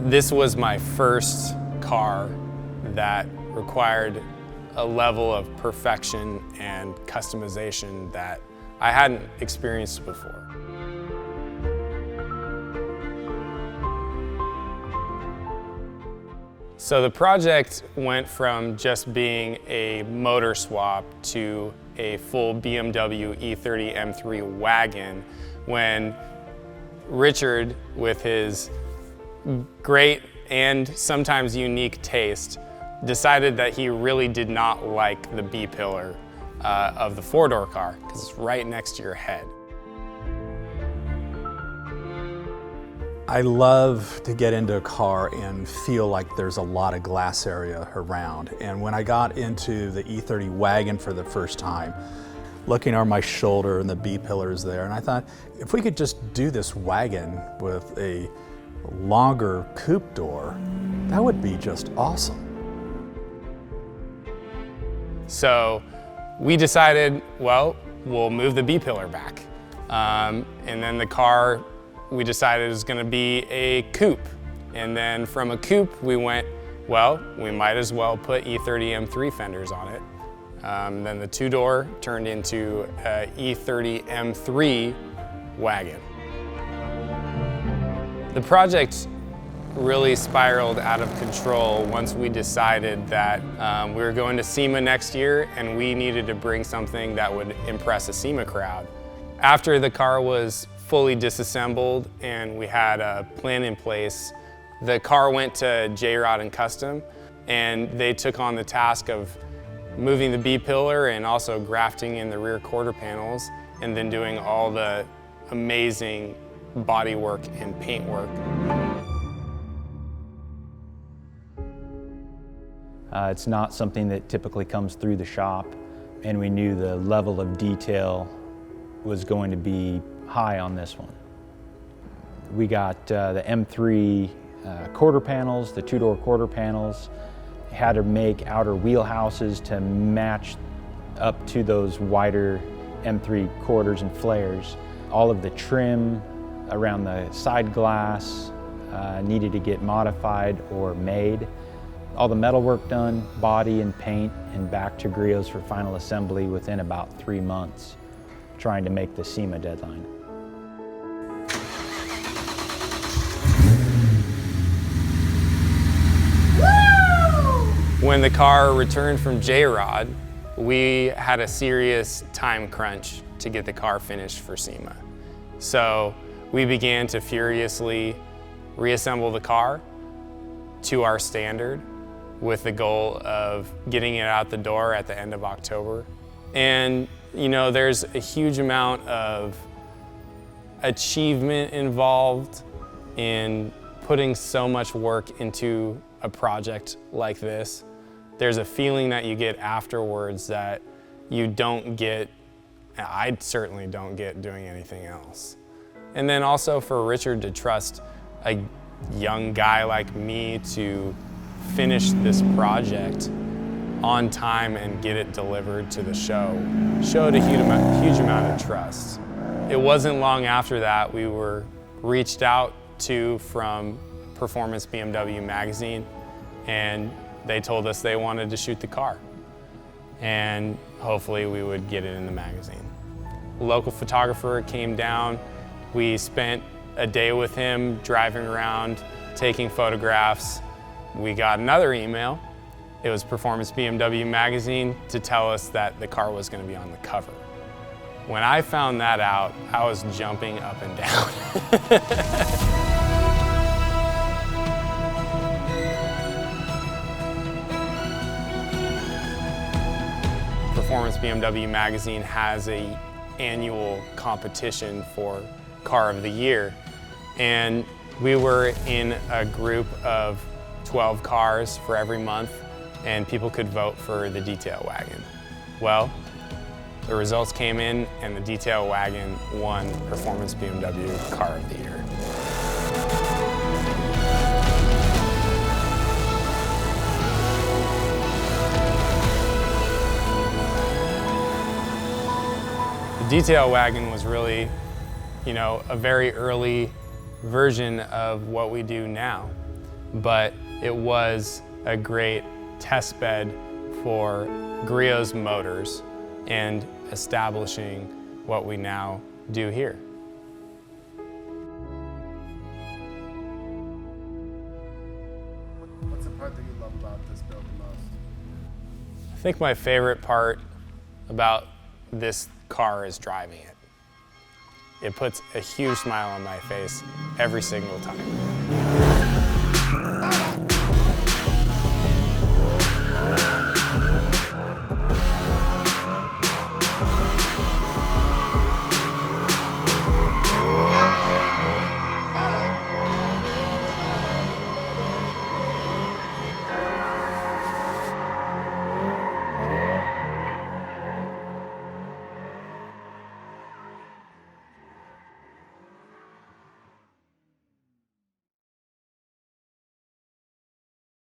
This was my first car that required a level of perfection and customization that I hadn't experienced before. So the project went from just being a motor swap to a full BMW E30 M3 wagon when Richard, with his great and sometimes unique taste, decided that he really did not like the B-pillar of the four-door car because it's right next to your head. I love to get into a car and feel like there's a lot of glass area around. And when I got into the E30 wagon for the first time, looking over my shoulder and the B-pillars there, and I thought, if we could just do this wagon with a longer coupe door, that would be just awesome. So we decided, well, we'll move the B-pillar back. And then the car, we decided it was going to be a coupe. And then from a coupe, we went, well, we might as well put E30 M3 fenders on it. Then the two-door turned into a E30 M3 wagon. The project really spiraled out of control once we decided that we were going to SEMA next year and we needed to bring something that would impress a SEMA crowd. After the car was fully disassembled and we had a plan in place, the car went to J-Rod and Custom, and they took on the task of moving the B-pillar and also grafting in the rear quarter panels and then doing all the amazing bodywork and paintwork. It's not something that typically comes through the shop, and we knew the level of detail was going to be high on this one. We got the M3 quarter panels, the two-door quarter panels, had to make outer wheelhouses to match up to those wider M3 quarters and flares. All of the trim around the side glass needed to get modified or made. All the metal work done, body and paint, and back to Griot's for final assembly within about 3 months, trying to make the SEMA deadline. When the car returned from J-Rod, we had a serious time crunch to get the car finished for SEMA. So we began to furiously reassemble the car to our standard with the goal of getting it out the door at the end of October. And you know, there's a huge amount of achievement involved in putting so much work into a project like this. There's a feeling that you get afterwards that you don't get, I certainly don't get doing anything else. And then also for Richard to trust a young guy like me to finish this project on time and get it delivered to the show showed a huge amount of trust. It wasn't long after that we were reached out to from Performance BMW magazine, and they told us they wanted to shoot the car, and hopefully we would get it in the magazine. A local photographer came down. We spent a day with him driving around, taking photographs. We got another email. It was Performance BMW magazine to tell us that the car was going to be on the cover. When I found that out, I was jumping up and down. Performance BMW magazine has an annual competition for Car of the Year, and we were in a group of 12 cars for every month, and people could vote for the Detail Wagen. Well, the results came in and the Detail Wagen won Performance BMW Car of the Year. The Detail Wagen was really, a very early version of what we do now. but it was a great test bed for Griot's motors and establishing what we now do here. What's the part that you love about this build the most? I think my favorite part about this car is driving it. It puts a huge smile on my face every single time.